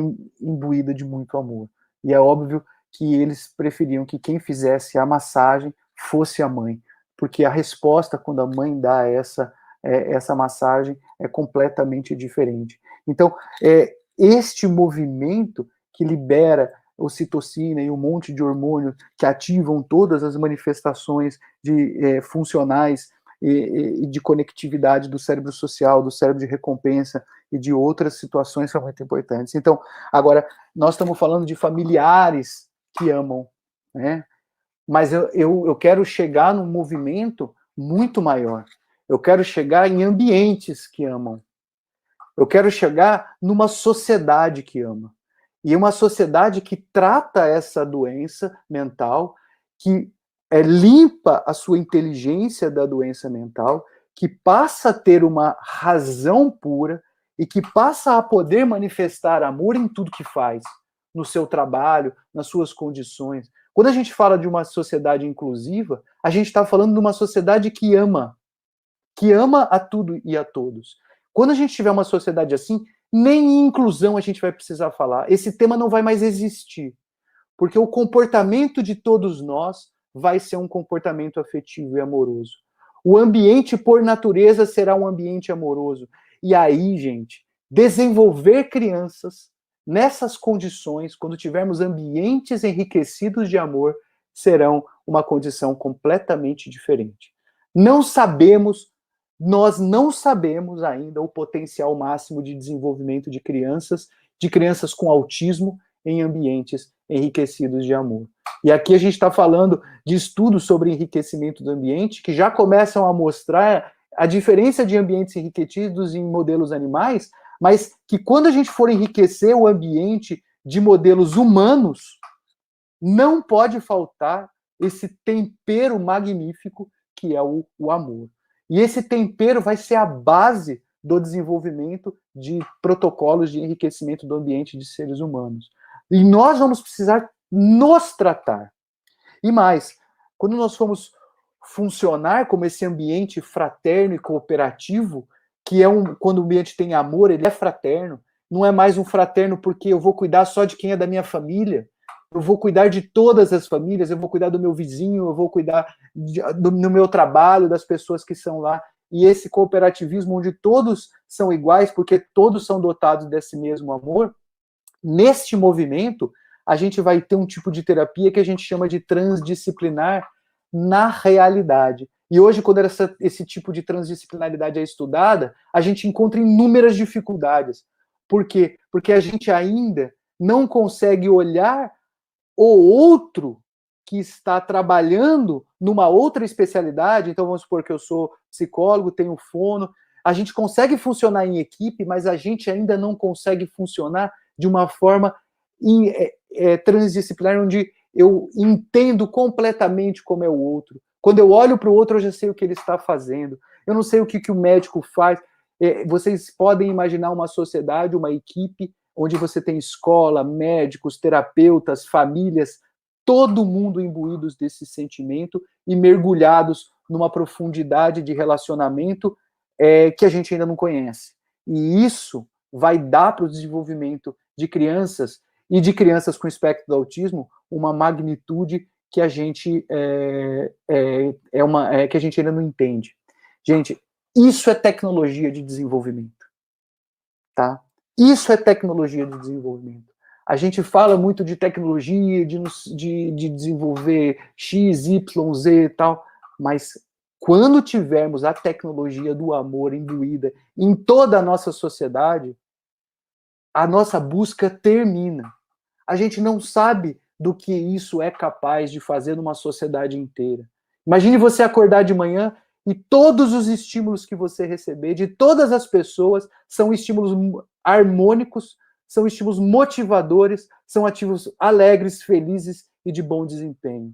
imbuída de muito amor. E é óbvio que eles preferiam que quem fizesse a massagem fosse a mãe, porque a resposta quando a mãe dá essa massagem é completamente diferente. Então, este movimento que libera ocitocina e um monte de hormônio que ativam todas as manifestações funcionais e de conectividade do cérebro social, do cérebro de recompensa e de outras situações são muito importantes. Então, agora, nós estamos falando de familiares que amam, né? Mas eu quero chegar num movimento muito maior. Eu quero chegar em ambientes que amam. Eu quero chegar numa sociedade que ama. E uma sociedade que trata essa doença mental, que limpa a sua inteligência da doença mental, que passa a ter uma razão pura e que passa a poder manifestar amor em tudo que faz, no seu trabalho, nas suas condições. Quando a gente fala de uma sociedade inclusiva, a gente está falando de uma sociedade que ama a tudo e a todos. Quando a gente tiver uma sociedade assim, nem em inclusão a gente vai precisar falar. Esse tema não vai mais existir, porque o comportamento de todos nós vai ser um comportamento afetivo e amoroso. O ambiente, por natureza, será um ambiente amoroso. E aí, gente, desenvolver crianças nessas condições, quando tivermos ambientes enriquecidos de amor, serão uma condição completamente diferente. Nós não sabemos ainda o potencial máximo de desenvolvimento de crianças com autismo em ambientes enriquecidos de amor. E aqui a gente está falando de estudos sobre enriquecimento do ambiente que já começam a mostrar a diferença de ambientes enriquecidos em modelos animais, mas que quando a gente for enriquecer o ambiente de modelos humanos, não pode faltar esse tempero magnífico que é o amor. E esse tempero vai ser a base do desenvolvimento de protocolos de enriquecimento do ambiente de seres humanos. E nós vamos precisar nos tratar. E mais, quando nós formos funcionar como esse ambiente fraterno e cooperativo, que é quando o ambiente tem amor, ele é fraterno, não é mais um fraterno porque eu vou cuidar só de quem é da minha família, eu vou cuidar de todas as famílias, eu vou cuidar do meu vizinho, eu vou cuidar no meu trabalho, das pessoas que são lá. E esse cooperativismo onde todos são iguais, porque todos são dotados desse mesmo amor, neste movimento, a gente vai ter um tipo de terapia que a gente chama de transdisciplinar na realidade. E hoje, quando esse tipo de transdisciplinaridade é estudada, a gente encontra inúmeras dificuldades. Por quê? Porque a gente ainda não consegue olhar o outro que está trabalhando numa outra especialidade. Então, vamos supor que eu sou psicólogo, tenho fono. A gente consegue funcionar em equipe, mas a gente ainda não consegue funcionar de uma forma transdisciplinar, onde eu entendo completamente como é o outro. Quando eu olho para o outro, eu já sei o que ele está fazendo. Eu não sei o que o médico faz. Vocês podem imaginar uma sociedade, uma equipe, onde você tem escola, médicos, terapeutas, famílias, todo mundo imbuídos desse sentimento e mergulhados numa profundidade de relacionamento que a gente ainda não conhece. E isso vai dar para o desenvolvimento de crianças e de crianças com espectro do autismo uma magnitude que a gente que a gente ainda não entende. Gente, isso é tecnologia de desenvolvimento, tá? Isso é tecnologia de desenvolvimento. A gente fala muito de tecnologia, de desenvolver X, Y, Z e tal, mas quando tivermos a tecnologia do amor imbuída em toda a nossa sociedade, a nossa busca termina. A gente não sabe do que isso é capaz de fazer numa sociedade inteira. Imagine você acordar de manhã e todos os estímulos que você receber de todas as pessoas são estímulos harmônicos, são estímulos motivadores, são ativos alegres, felizes e de bom desempenho.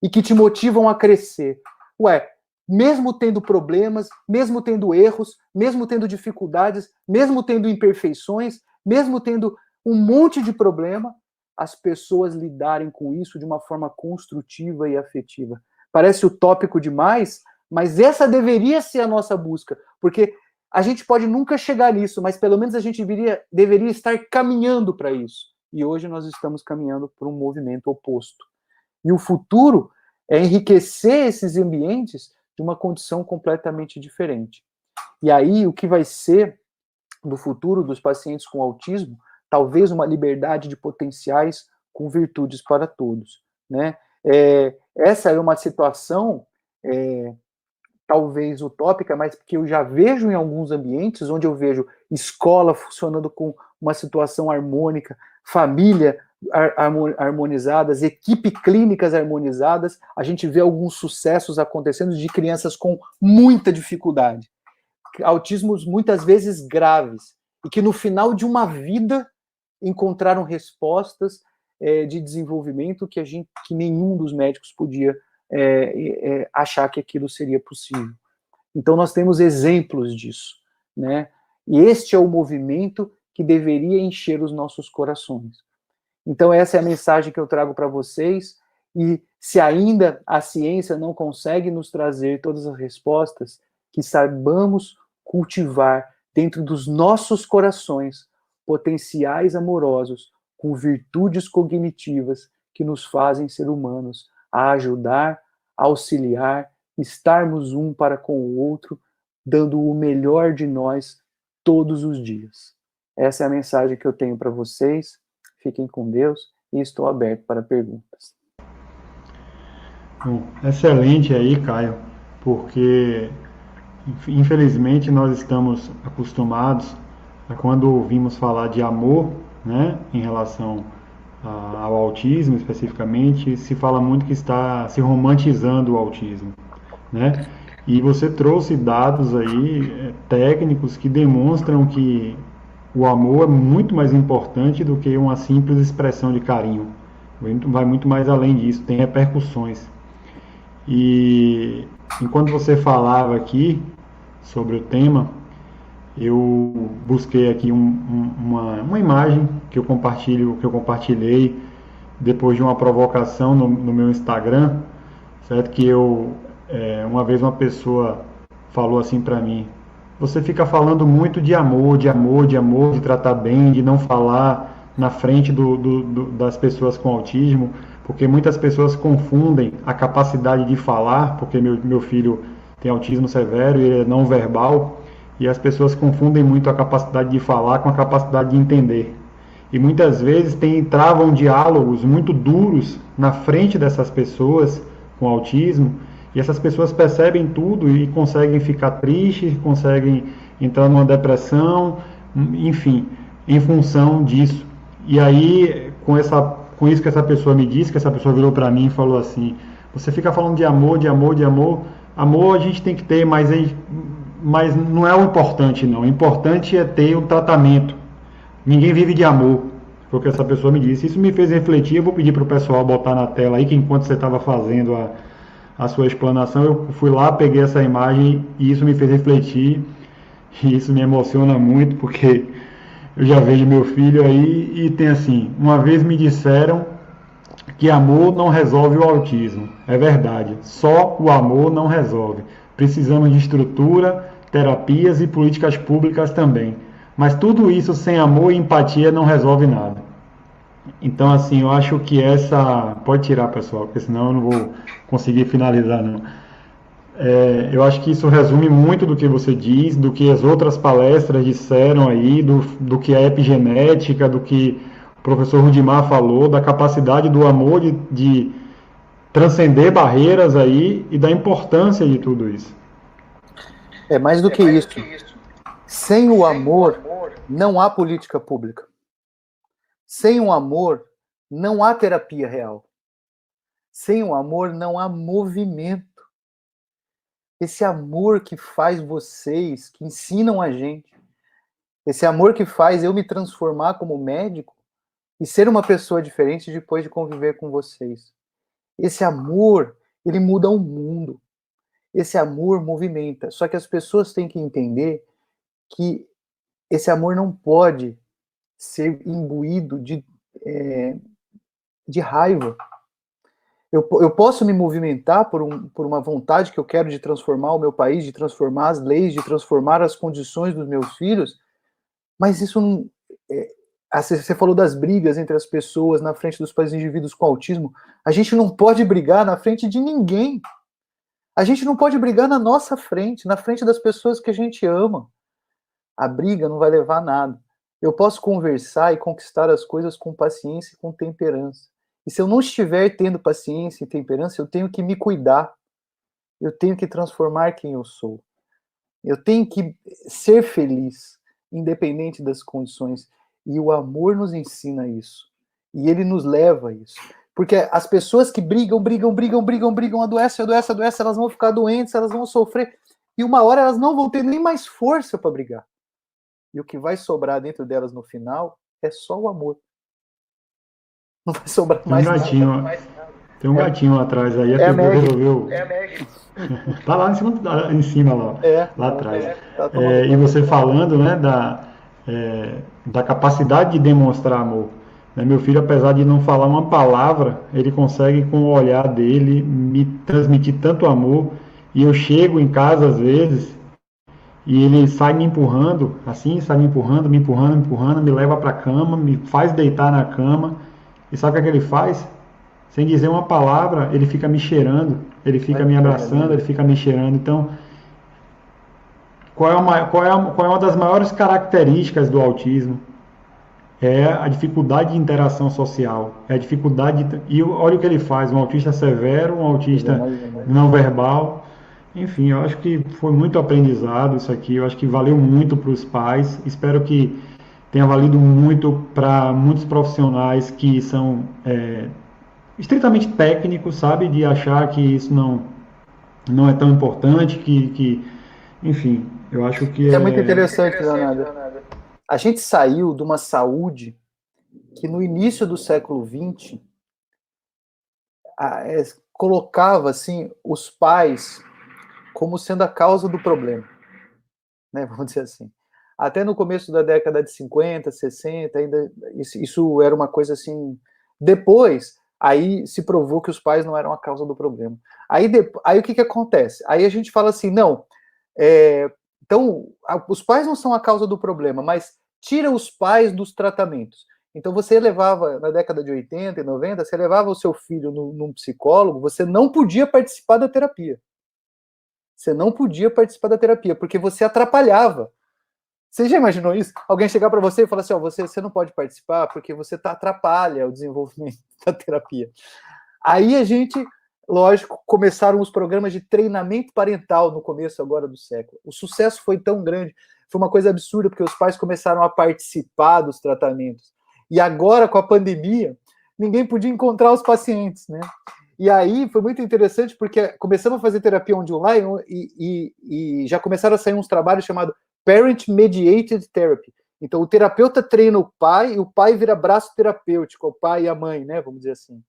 E que te motivam a crescer. Ué, mesmo tendo problemas, mesmo tendo erros, mesmo tendo dificuldades, mesmo tendo imperfeições, mesmo tendo um monte de problema, as pessoas lidarem com isso de uma forma construtiva e afetiva. Parece utópico demais, mas essa deveria ser a nossa busca, porque a gente pode nunca chegar nisso, mas pelo menos a gente deveria estar caminhando para isso. E hoje nós estamos caminhando por um movimento oposto. E o futuro é enriquecer esses ambientes de uma condição completamente diferente. E aí, o que vai ser do futuro dos pacientes com autismo, talvez uma liberdade de potenciais com virtudes para todos, né? Essa é uma situação talvez utópica, mas que eu já vejo em alguns ambientes, onde eu vejo escola funcionando com uma situação harmônica, família harmonizadas, equipe clínicas harmonizadas, a gente vê alguns sucessos acontecendo de crianças com muita dificuldade, autismos muitas vezes graves, e que no final de uma vida encontraram respostas de desenvolvimento que nenhum dos médicos podia achar que aquilo seria possível. Então nós temos exemplos disso, né? E este é o movimento que deveria encher os nossos corações. Então essa é a mensagem que eu trago para vocês, e se ainda a ciência não consegue nos trazer todas as respostas, que saibamos cultivar dentro dos nossos corações potenciais amorosos com virtudes cognitivas que nos fazem ser humanos, a ajudar, auxiliar, estarmos um para com o outro, dando o melhor de nós todos os dias. Essa é a mensagem que eu tenho para vocês. Fiquem com Deus e estou aberto para perguntas.
Bom, excelente aí, Caio. porque infelizmente nós estamos acostumados a, quando ouvimos falar de amor, né, em relação ao autismo especificamente, se fala muito que está se romantizando o autismo, né? E você trouxe dados aí técnicos que demonstram que o amor é muito mais importante do que uma simples expressão de carinho. Vai muito mais além disso, tem repercussões. E enquanto você falava aqui sobre o tema, eu busquei aqui uma imagem que eu compartilhei depois de uma provocação no meu Instagram, certo? Que uma vez uma pessoa falou assim para mim: você fica falando muito de amor, de amor, de amor, de tratar bem, de não falar na frente das pessoas com autismo, porque muitas pessoas confundem a capacidade de falar, porque meu filho tem autismo severo e ele é não verbal, e as pessoas confundem muito a capacidade de falar com a capacidade de entender. E muitas vezes travam diálogos muito duros na frente dessas pessoas com autismo, e essas pessoas percebem tudo e conseguem ficar tristes, conseguem entrar numa depressão, enfim, em função disso. E aí, com isso que essa pessoa me disse, que essa pessoa virou para mim e falou assim: você fica falando de amor, de amor, de amor. Amor a gente tem que ter, mas não é o importante, não. O importante é ter o tratamento. Ninguém vive de amor, foi o que essa pessoa me disse. Isso me fez refletir. Eu vou pedir para o pessoal botar na tela aí, que enquanto você estava fazendo a sua explanação, eu fui lá, peguei essa imagem e isso me fez refletir. E isso me emociona muito, porque eu já vejo meu filho aí e tem assim: uma vez me disseram que amor não resolve o autismo. É verdade, só o amor não resolve. Precisamos de estrutura, terapias e políticas públicas também. Mas tudo isso sem amor e empatia não resolve nada. Então, assim, eu acho que essa... Pode tirar, pessoal, porque senão eu não vou conseguir finalizar, não. Eu acho que isso resume muito do que você diz, do que as outras palestras disseram aí, do que a epigenética, do que o professor Rudimar falou, da capacidade do amor de transcender barreiras aí e da importância de tudo isso.
É mais do que isso. Sem o amor, não há política pública. Sem o amor, não há terapia real. Sem o amor, não há movimento. Esse amor que faz vocês, que ensinam a gente, esse amor que faz eu me transformar como médico e ser uma pessoa diferente depois de conviver com vocês. Esse amor, ele muda o mundo. Esse amor movimenta. Só que as pessoas têm que entender que esse amor não pode ser imbuído de raiva. Eu posso me movimentar por uma vontade que eu quero de transformar o meu país, de transformar as leis, de transformar as condições dos meus filhos, mas isso não... Você falou das brigas entre as pessoas na frente dos indivíduos com autismo. A gente não pode brigar na frente de ninguém. A gente não pode brigar na nossa frente, na frente das pessoas que a gente ama. A briga não vai levar a nada. Eu posso conversar e conquistar as coisas com paciência e com temperança. E se eu não estiver tendo paciência e temperança, eu tenho que me cuidar. Eu tenho que transformar quem eu sou. Eu tenho que ser feliz, independente das condições. E o amor nos ensina isso. E ele nos leva a isso. Porque as pessoas que brigam, adoecem, elas vão ficar doentes, elas vão sofrer. E uma hora elas não vão ter nem mais força para brigar. E o que vai sobrar dentro delas no final é só o amor. Não vai sobrar mais nada.
Tem um gatinho atrás aí, a pessoa resolveu. É a Meg. Tá lá em cima lá, lá atrás. E você falando, né, da capacidade de demonstrar amor. Meu filho, apesar de não falar uma palavra, ele consegue, com o olhar dele, me transmitir tanto amor. E eu chego em casa, às vezes, e ele sai me empurrando, assim, sai me empurrando, me leva para a cama, me faz deitar na cama. E sabe o que ele faz? Sem dizer uma palavra, ele fica me cheirando, ele fica me abraçando, ele fica me cheirando. Então, qual é uma das maiores características do autismo? É a dificuldade de interação social. É a dificuldade... E olha o que ele faz, um autista severo, um autista não verbal. Enfim, eu acho que foi muito aprendizado isso aqui. Eu acho que valeu muito para os pais. Espero que tenha valido muito para muitos profissionais que são estritamente técnicos, sabe? De achar que isso não é tão importante, enfim, eu acho que
Isso é muito
é.
interessante, Leonardo. A gente saiu de uma saúde que no início do século XX colocava assim os pais como sendo a causa do problema, né? Vamos dizer assim. Até no começo da década de 50, 60, ainda isso era uma coisa assim. Depois, aí se provou que os pais não eram a causa do problema. Aí o que acontece? Aí a gente fala assim, não, então os pais não são a causa do problema, mas tira os pais dos tratamentos. Então você levava, na década de 80 e 90, você levava o seu filho num psicólogo, você não podia participar da terapia. Você não podia participar da terapia, porque você atrapalhava. Você já imaginou isso? Alguém chegar para você e falar assim, ó, você não pode participar porque você atrapalha o desenvolvimento da terapia. Aí a gente, lógico, começaram os programas de treinamento parental no começo agora do século. O sucesso foi tão grande, foi uma coisa absurda, porque os pais começaram a participar dos tratamentos. E agora, com a pandemia, ninguém podia encontrar os pacientes, né? E aí foi muito interessante, porque começamos a fazer terapia online e já começaram a sair uns trabalhos chamados Parent Mediated Therapy. Então, o terapeuta treina o pai e o pai vira braço terapêutico, o pai e a mãe, né? Vamos dizer assim.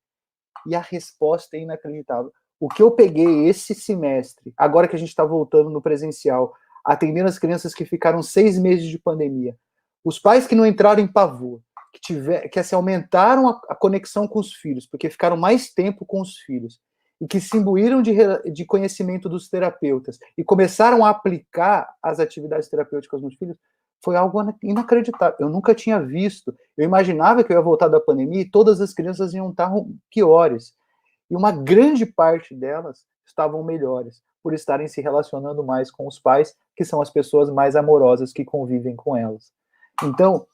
E a resposta é inacreditável. O que eu peguei esse semestre, agora que a gente está voltando no presencial, atendendo as crianças que ficaram 6 meses de pandemia, os pais que não entraram em pavor, que assim, aumentaram a conexão com os filhos, porque ficaram mais tempo com os filhos, e que se imbuíram de conhecimento dos terapeutas, e começaram a aplicar as atividades terapêuticas nos filhos, foi algo inacreditável. Eu nunca tinha visto. Eu imaginava que eu ia voltar da pandemia e todas as crianças iam estar piores. E uma grande parte delas estavam melhores, por estarem se relacionando mais com os pais, que são as pessoas mais amorosas que convivem com elas. Então,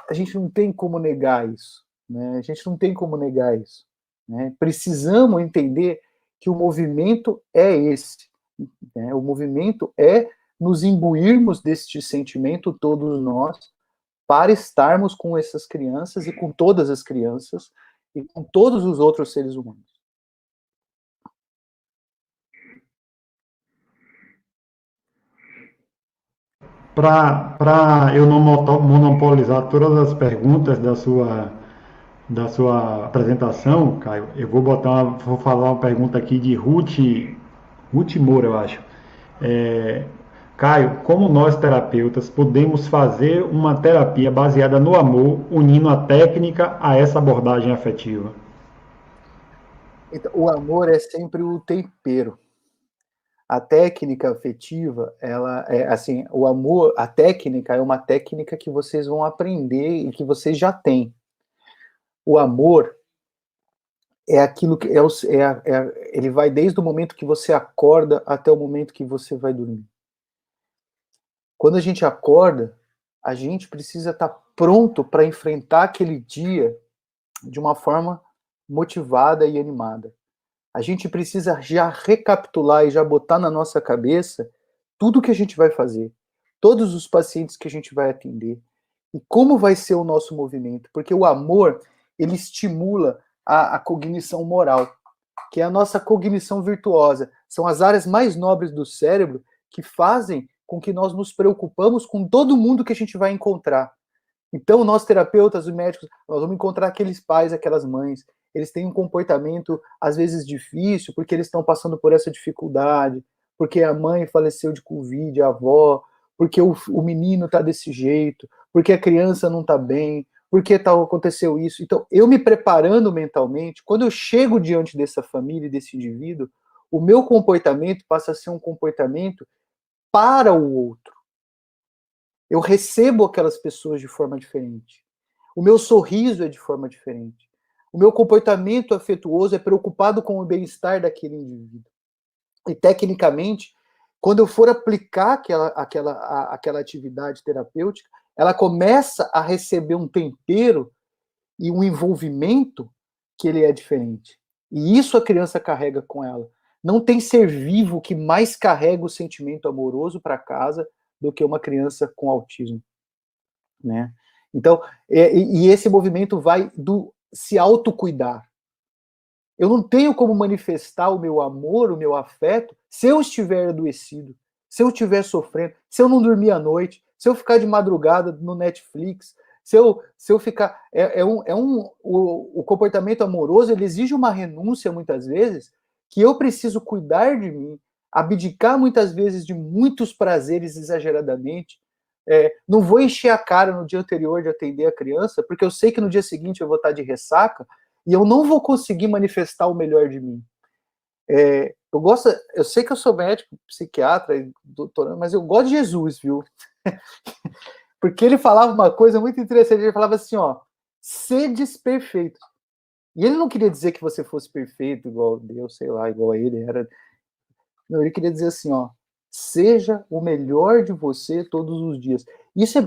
a gente não tem como negar isso. Né? A gente não tem como negar isso. Né? Precisamos entender que o movimento é esse. Né? O movimento é nos imbuirmos deste sentimento, todos nós, para estarmos com essas crianças e com todas as crianças e com todos os outros seres humanos.
Para eu não monopolizar todas as perguntas da sua apresentação, Caio, vou falar uma pergunta aqui de Ruth Moura, eu acho. É, Caio, como nós terapeutas podemos fazer uma terapia baseada no amor, unindo a técnica a essa abordagem afetiva?
Então, o amor é sempre o tempero. A técnica afetiva, ela é assim, o amor, a técnica é uma técnica que vocês vão aprender e que vocês já têm. O amor é aquilo que ele vai desde o momento que você acorda até o momento que você vai dormir. Quando a gente acorda, a gente precisa estar pronto para enfrentar aquele dia de uma forma motivada e animada. A gente precisa já recapitular e já botar na nossa cabeça tudo que a gente vai fazer, todos os pacientes que a gente vai atender e como vai ser o nosso movimento, porque o amor, ele estimula a cognição moral, que é a nossa cognição virtuosa. São as áreas mais nobres do cérebro que fazem com que nós nos preocupamos com todo mundo que a gente vai encontrar. Então, nós terapeutas, os médicos, nós vamos encontrar aqueles pais, aquelas mães, eles têm um comportamento, às vezes, difícil, porque eles estão passando por essa dificuldade, porque a mãe faleceu de Covid, a avó, porque o menino está desse jeito, porque a criança não está bem, porque aconteceu isso. Então, eu me preparando mentalmente, quando eu chego diante dessa família, desse indivíduo, o meu comportamento passa a ser um comportamento para o outro. Eu recebo aquelas pessoas de forma diferente. O meu sorriso é de forma diferente. O meu comportamento afetuoso é preocupado com o bem-estar daquele indivíduo. E, tecnicamente, quando eu for aplicar aquela atividade terapêutica, ela começa a receber um tempero e um envolvimento que ele é diferente. E isso a criança carrega com ela. Não tem ser vivo que mais carrega o sentimento amoroso para casa do que uma criança com autismo, né? Então, e esse movimento vai do se autocuidar. Eu não tenho como manifestar o meu amor, o meu afeto, se eu estiver adoecido, se eu estiver sofrendo, se eu não dormir à noite, se eu ficar de madrugada no Netflix, se eu ficar... O comportamento amoroso, ele exige uma renúncia, muitas vezes, que eu preciso cuidar de mim, abdicar, muitas vezes, de muitos prazeres exageradamente. Não vou encher a cara no dia anterior de atender a criança, porque eu sei que no dia seguinte eu vou estar de ressaca, e eu não vou conseguir manifestar o melhor de mim. Eu sei que eu sou médico, psiquiatra, doutorando, mas eu gosto de Jesus, viu? Porque ele falava uma coisa muito interessante, ele falava assim, ó, sedes perfeito. E ele não queria dizer que você fosse perfeito, igual Deus, sei lá, igual a ele era. Não, ele queria dizer assim, ó, seja o melhor de você todos os dias. Isso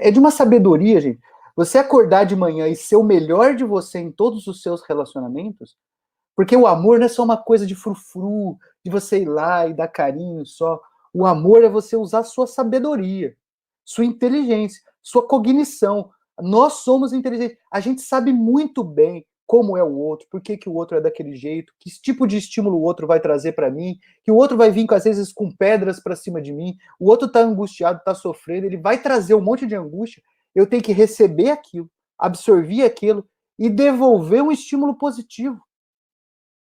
é de uma sabedoria, gente. Você acordar de manhã e ser o melhor de você em todos os seus relacionamentos, porque o amor não é só uma coisa de frufru, de você ir lá e dar carinho só. O amor é você usar sua sabedoria, sua inteligência, sua cognição. Nós somos inteligentes. A gente sabe muito bem como é o outro, por que o outro é daquele jeito, que tipo de estímulo o outro vai trazer para mim, que o outro vai vir, às vezes, com pedras para cima de mim, o outro está angustiado, está sofrendo, ele vai trazer um monte de angústia, eu tenho que receber aquilo, absorver aquilo e devolver um estímulo positivo.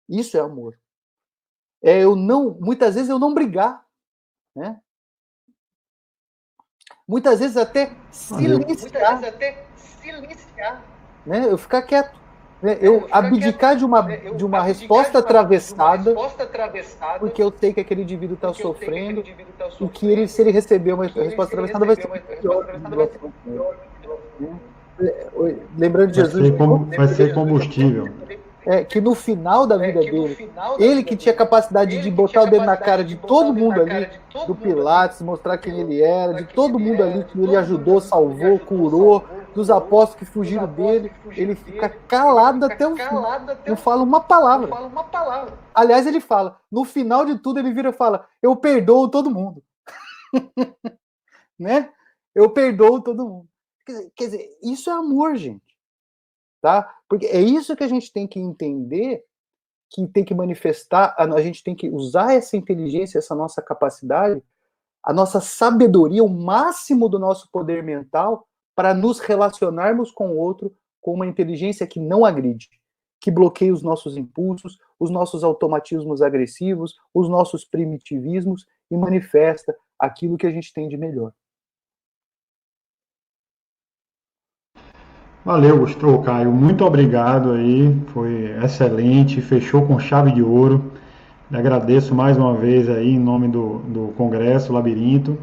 Isso é amor. Muitas vezes eu não brigar, né? Muitas vezes até silenciar, né? Eu ficar quieto, né? Eu abdicar de uma resposta atravessada, porque eu sei que aquele indivíduo está sofrendo e que se ele receber uma resposta atravessada vai ser pior. Lembrando de Jesus,
vai ser combustível.
Que no final da vida dele, ele que tinha capacidade de botar o dedo na cara de todo mundo ali, do Pilatos, mostrar quem ele era, de todo mundo ali que ele ajudou, salvou, curou, dos apóstolos que fugiram dele, ele fica calado até o fim, não fala uma palavra. Aliás, ele fala, no final de tudo ele vira e fala, eu perdoo todo mundo. Né? Eu perdoo todo mundo. Quer dizer, isso é amor, gente. Tá? Porque é isso que a gente tem que entender, que tem que manifestar, a gente tem que usar essa inteligência, essa nossa capacidade, a nossa sabedoria, o máximo do nosso poder mental, para nos relacionarmos com o outro com uma inteligência que não agride, que bloqueia os nossos impulsos, os nossos automatismos agressivos, os nossos primitivismos e manifesta aquilo que a gente tem de melhor.
Valeu, Gustavo, Caio. Muito obrigado aí. Foi excelente. Fechou com chave de ouro. Lhe agradeço mais uma vez aí em nome do Congresso Labirinto.